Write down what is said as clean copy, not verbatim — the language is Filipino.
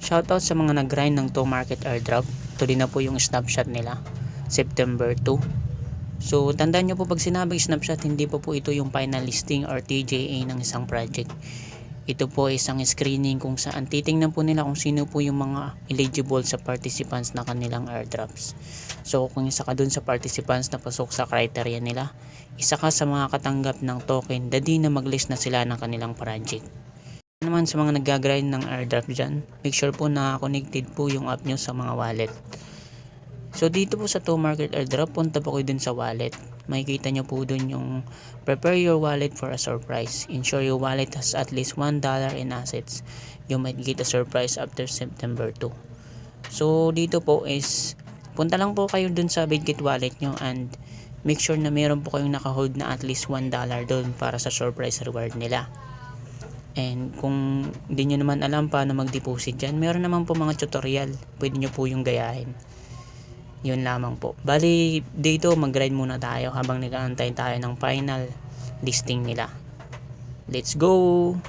Shoutout sa mga nag-grind ng 2 market airdrop. Ito din na po yung snapshot nila. September 2. So tandaan nyo po, pag sinabing snapshot, hindi po ito yung final listing or TJA ng isang project. Ito po isang screening kung saan titingnan po nila kung sino po yung mga eligible sa participants na kanilang airdrops. So kung isa ka dun sa participants na pasok sa criteria nila, isa ka sa mga katanggap ng token, dadi na mag-list na sila ng kanilang project. Naman sa mga nag-grind ng airdrop dyan, make sure po na connected po yung app nyo sa mga wallet. So dito po sa 2 market airdrop, punta po kayo dun sa wallet. Makikita nyo po dun yung prepare your wallet for a surprise. Ensure your wallet has at least $1 in assets. You might get a surprise after September 2. So dito po is punta lang po kayo dun sa Bitget wallet nyo and make sure na meron po kayong nakahold na at least $1 dun para sa surprise reward nila. And kung hindi nyo naman alam paano mag-deposit dyan, meron naman po mga tutorial. Pwede nyo po yung gayahin. Yun lamang po. Bali, dito mag-grind muna tayo habang nag-aantay tayo ng final listing nila. Let's go!